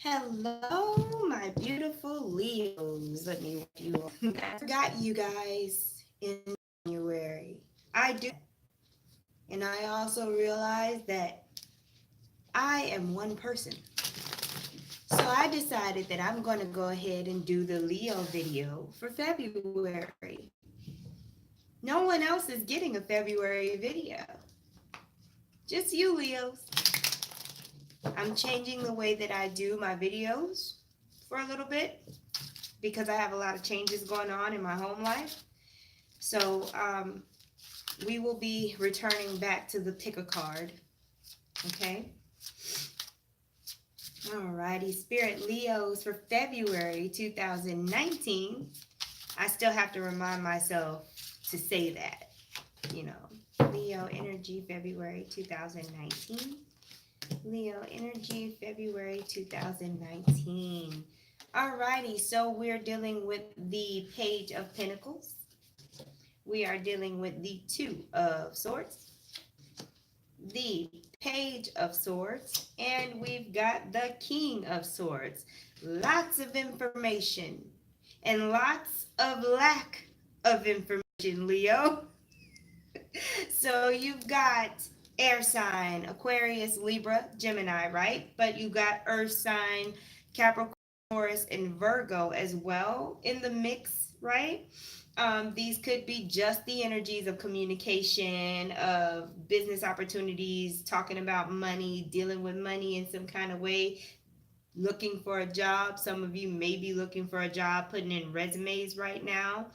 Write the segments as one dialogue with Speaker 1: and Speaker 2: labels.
Speaker 1: Hello, my beautiful Leos. Let me wipe you off. I forgot you guys in January. I do. And I also realized that I am one person. So I decided that I'm going to go ahead and do the Leo video for February. No one else is getting a February video. Just you, Leos. I'm changing the way that I do my videos for a little bit because I have a lot of changes going on in my home life. So we will be returning back to the pick a card. Okay. Alrighty, Spirit Leos for February 2019. I still have to remind myself to say that, you know. Leo energy February 2019. Leo energy February 2019. Alrighty, so we're dealing with the Page of Pentacles. We are dealing with the Two of Swords, the Page of Swords, and we've got the King of Swords. Lots of information and lots of lack of information, Leo. So you've got air sign, Aquarius, Libra, Gemini, right? But you got earth sign, Capricorn, Taurus, and Virgo as well in the mix, right? These could be just the energies of communication, of business opportunities, talking about money, dealing with money in some kind of way, looking for a job. Some of you may be looking for a job, putting in resumes right now.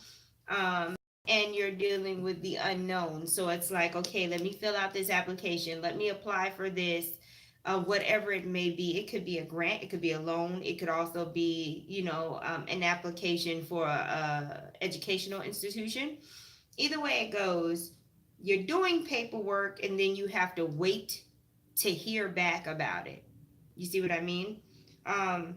Speaker 1: Um, and you're dealing with the unknown. So it's like, okay, let me fill out this application. Let me apply for this, whatever it may be. It could be a grant, it could be a loan, it could also be, an application for a educational institution. Either way it goes, you're doing paperwork and then you have to wait to hear back about it. You see what I mean? Um,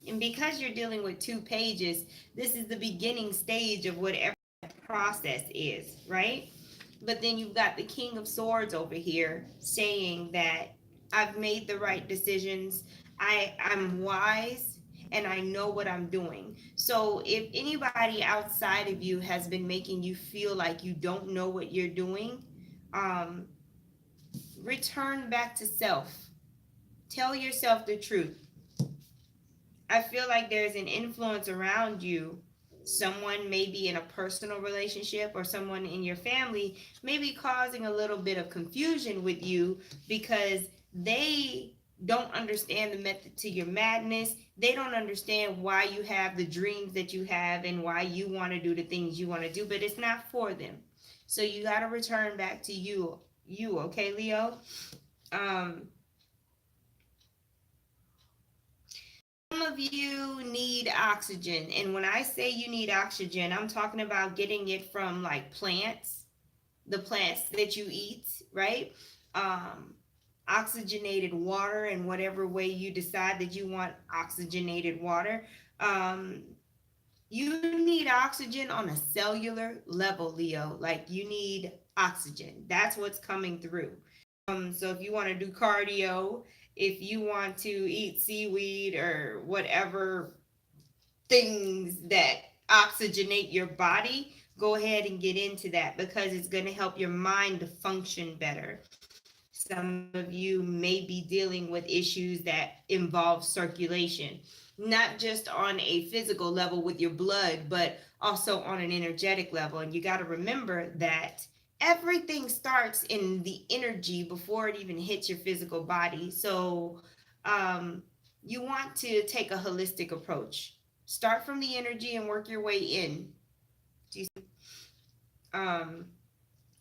Speaker 1: and because you're dealing with two pages, this is the beginning stage of whatever process is, right? But then you've got the King of Swords over here saying that I've made the right decisions. I'm wise and I know what I'm doing. So if anybody outside of you has been making you feel like you don't know what you're doing, um, return back to self. Tell yourself the truth. I feel like there's an influence around you. Someone may be in a personal relationship or someone in your family may be causing a little bit of confusion with you because they don't understand the method to your madness. They don't understand why you have the dreams that you have and why you want to do the things you want to do, but it's not for them. So you got to return back to you, okay, Leo? Um, some of you need oxygen. And when I say you need oxygen, I'm talking about getting it from like plants, the plants that you eat, right? Um, Oxygenated water in whatever way you decide that you want oxygenated water. Um, you need oxygen on a cellular level, Leo. Like you need oxygen. That's what's coming through. So if you want to do cardio, if you want to eat seaweed or whatever things that oxygenate your body, go ahead and get into that because it's going to help your mind to function better. Some of you may be dealing with issues that involve circulation, not just on a physical level with your blood, but also on an energetic level. And you got to remember that everything starts in the energy before it even hits your physical body. So um, you want to take a holistic approach. Start from the energy and work your way in. Um,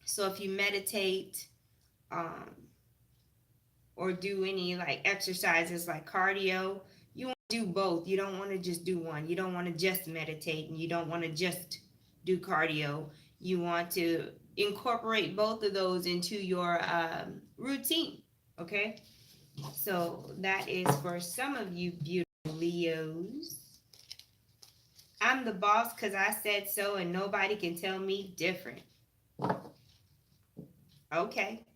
Speaker 1: so if you meditate, um, or do any like exercises like cardio, you want to do both. You don't want to just do one. You don't want to just meditate and you don't want to just do cardio. You want to incorporate both of those into your routine. Okay. So that is for some of you beautiful Leos. I'm the boss because I said so and nobody can tell me different. Okay.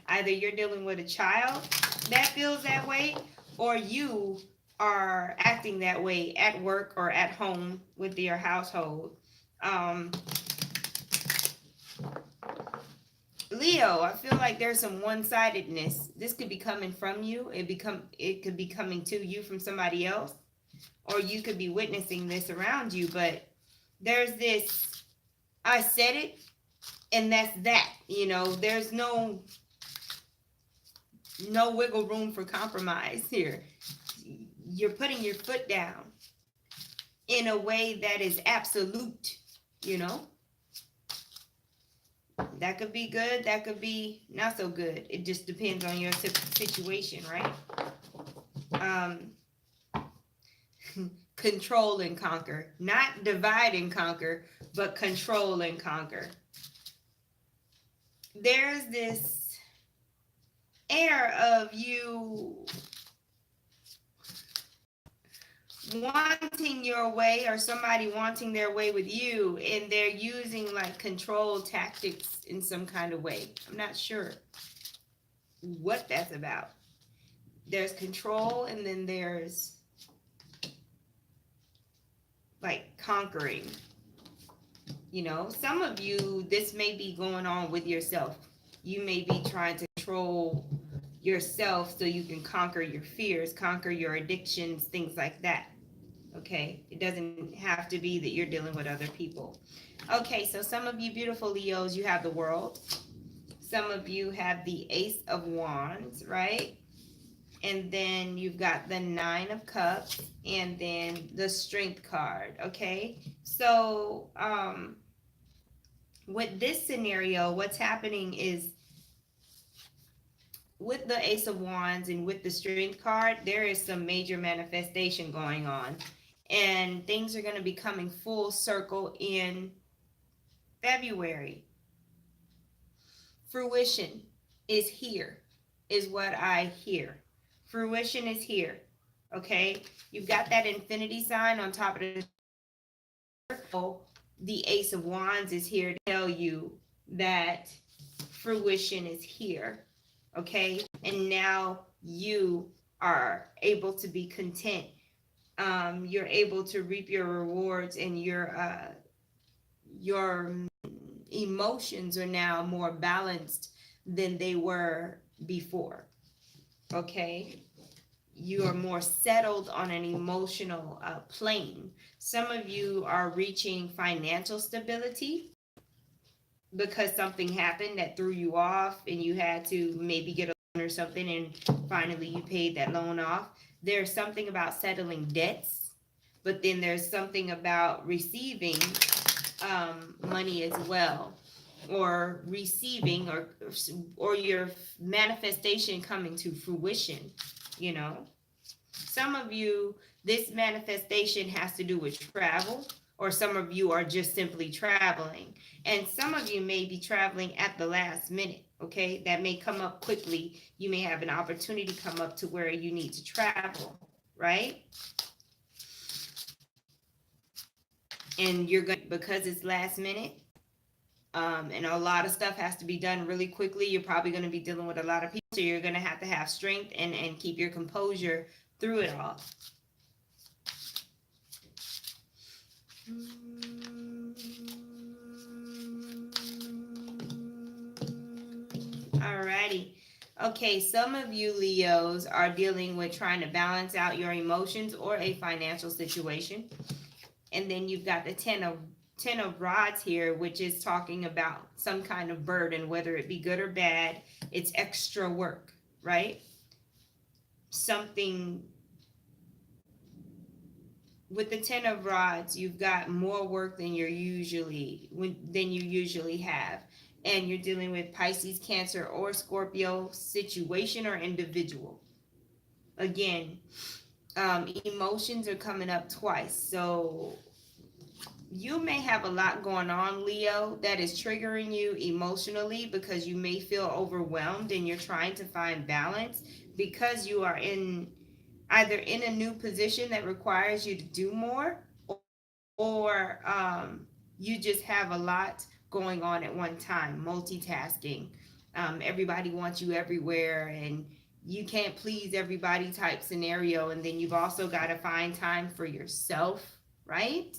Speaker 1: Either you're dealing with a child that feels that way, or you are acting that way at work or at home with your household. Um, Leo, I feel like there's some one-sidedness. This could be coming from you. It could be coming to you from somebody else, or you could be witnessing this around you. But there's this, I said it, and that's that. There's no wiggle room for compromise here. You're putting your foot down in a way that is absolute. You know, that could be good. That could be not so good. It just depends on your situation, right? Um, control and conquer, not divide and conquer, but control and conquer. There's this air of you wanting your way or somebody wanting their way with you, and they're using like control tactics in some kind of way. I'm not sure what that's about. There's control, and then there's like conquering. Some of you, this may be going on with yourself. You may be trying to control yourself so you can conquer your fears, conquer your addictions, things like that. Okay, it doesn't have to be that you're dealing with other people. Okay, so some of you beautiful Leos, you have the World. Some of you have the Ace of Wands, right? And then you've got the Nine of Cups, and then the Strength card. Okay, so with this scenario, what's happening is with the Ace of Wands and with the Strength card, there is some major manifestation going on, and things are going to be coming full circle in February. Fruition is here, is what I hear. Fruition is here. Okay, you've got that infinity sign on top of the circle. The Ace of Wands is here to tell you that fruition is here. Okay, and now you are able to be content. You're able to reap your rewards, and your emotions are now more balanced than they were before. Okay, you are more settled on an emotional plane. Some of you are reaching financial stability because something happened that threw you off, and you had to maybe get a loan or something, and finally you paid that loan off. There's something about settling debts, but then there's something about receiving money as well, or receiving, or your manifestation coming to fruition. Some of you, this manifestation has to do with travel, or some of you are just simply traveling, and some of you may be traveling at the last minute. Okay, that may come up quickly. You may have an opportunity come up to where you need to travel, right? And you're going, because it's last minute, and a lot of stuff has to be done really quickly. You're probably going to be dealing with a lot of people, so you're going to have strength and keep your composure through it all. Alrighty. Okay, some of you Leos are dealing with trying to balance out your emotions or a financial situation. And then you've got the ten of rods here, which is talking about some kind of burden, whether it be good or bad. It's extra work, right? Something with the 10 of rods, you've got more work than you usually have, and you're dealing with Pisces, Cancer, or Scorpio situation or individual. Again, emotions are coming up twice, so you may have a lot going on, Leo, that is triggering you emotionally, because you may feel overwhelmed and you're trying to find balance because you are either in a new position that requires you to do more, or you just have a lot going on at one time, multitasking. Everybody wants you everywhere, and you can't please everybody type scenario. And then you've also got to find time for yourself, right?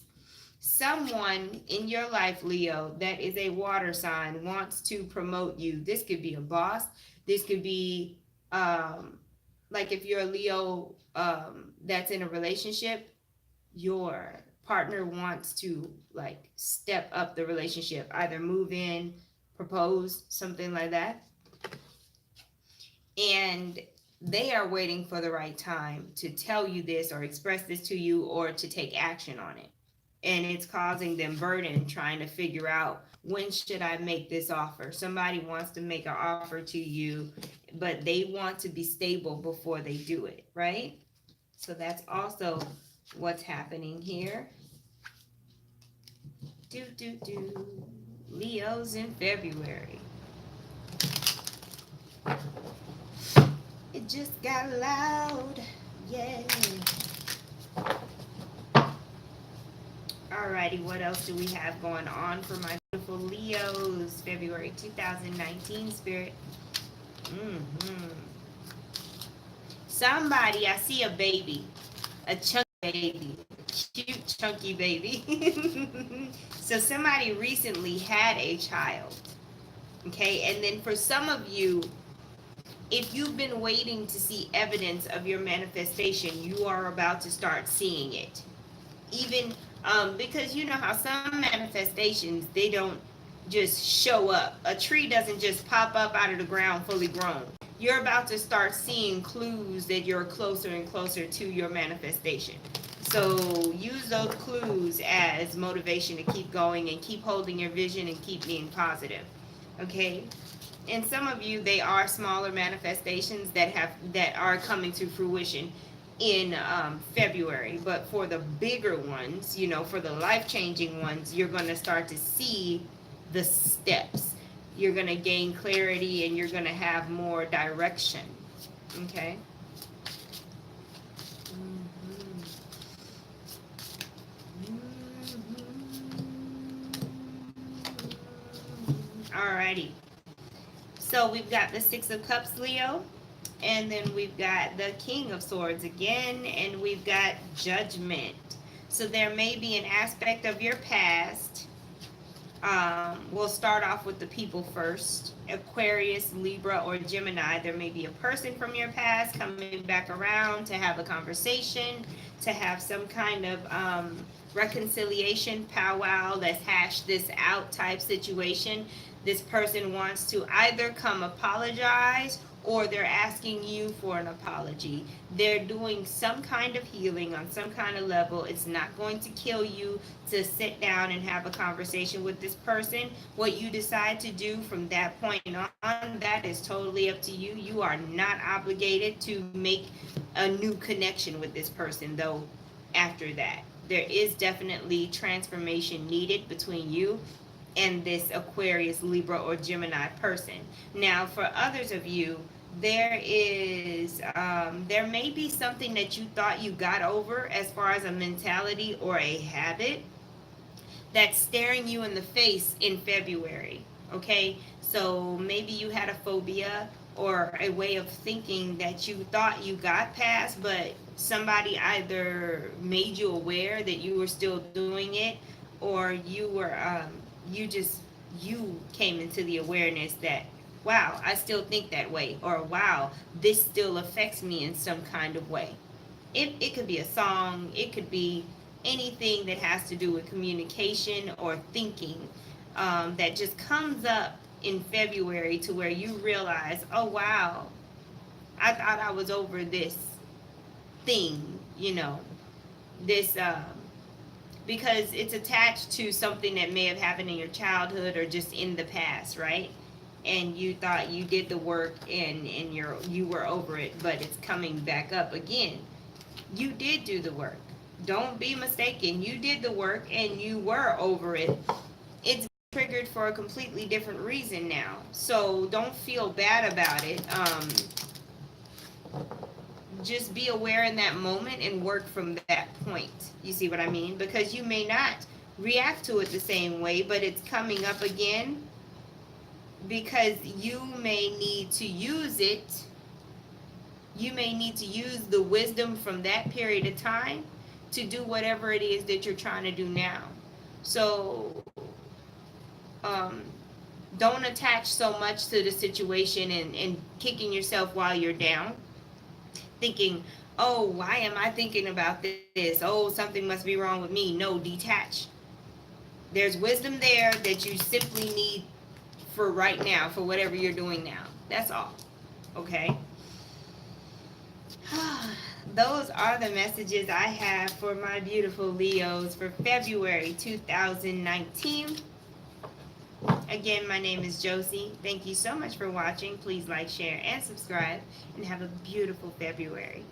Speaker 1: Someone in your life, Leo, that is a water sign wants to promote you. This could be a boss. This could be, like if you're a Leo, that's in a relationship, your partner wants to like step up the relationship, either move in, propose, something like that. And they are waiting for the right time to tell you this or express this to you or to take action on it. And it's causing them burden trying to figure out, when should I make this offer? Somebody wants to make an offer to you, but they want to be stable before they do it, right? So that's also what's happening here. Leo's in February. It just got loud. Yeah. Alrighty, what else do we have going on for my beautiful Leos? February 2019 spirit. Somebody, I see a baby. A chunky baby. Cute, chunky baby. So somebody recently had a child. Okay, and then for some of you, if you've been waiting to see evidence of your manifestation, you are about to start seeing it. Even because you know how some manifestations, they don't just show up. A tree doesn't just pop up out of the ground fully grown. You're about to start seeing clues that you're closer and closer to your manifestation. So use those clues as motivation to keep going and keep holding your vision and keep being positive. Okay? And some of you, they are smaller manifestations that are coming to fruition in February. But for the bigger ones, you know, for the life-changing ones, you're going to start to see the steps. You're going to gain clarity and you're going to have more direction. Okay? Alrighty. So we've got the Six of Cups, Leo. And then we've got the King of Swords again. And we've got Judgment. So there may be an aspect of your past. We'll start off with the people first. Aquarius, Libra, or Gemini. There may be a person from your past coming back around to have a conversation, to have some kind of reconciliation, powwow, let's hash this out type situation. This person wants to either come apologize or they're asking you for an apology. They're doing some kind of healing on some kind of level. It's not going to kill you to sit down and have a conversation with this person. What you decide to do from that point on, that is totally up to you. You are not obligated to make a new connection with this person, though, after that. There is definitely transformation needed between you and this Aquarius, Libra, or Gemini person. Now, for others of you, there may be something that you thought you got over as far as a mentality or a habit that's staring you in the face in February. Okay, so maybe you had a phobia or a way of thinking that you thought you got past, but somebody either made you aware that you were still doing it, or you were you came into the awareness that, wow, I still think that way, or wow, this still affects me in some kind of way. It could be a song, it could be anything that has to do with communication or thinking, that just comes up in February to where you realize, oh wow, I thought I was over this thing, this because it's attached to something that may have happened in your childhood or just in the past, right? And you thought you did the work and you were over it, but it's coming back up again. You did do the work. Don't be mistaken. You did the work and you were over it. It's triggered for a completely different reason now. So don't feel bad about it. Just be aware in that moment and work from that point. You see what I mean? Because you may not react to it the same way, but it's coming up again because you may need to use it you may need to use the wisdom from that period of time to do whatever it is that you're trying to do now. So um, don't attach so much to the situation and kicking yourself while you're down, thinking, oh, why am I thinking about this? Oh, something must be wrong with me. No, detach. There's wisdom there that you simply need for right now, for whatever you're doing now. That's all. Okay? Those are the messages I have for my beautiful Leos for February 2019. Again, my name is Josie. Thank you so much for watching. Please like, share, and subscribe, and have a beautiful February.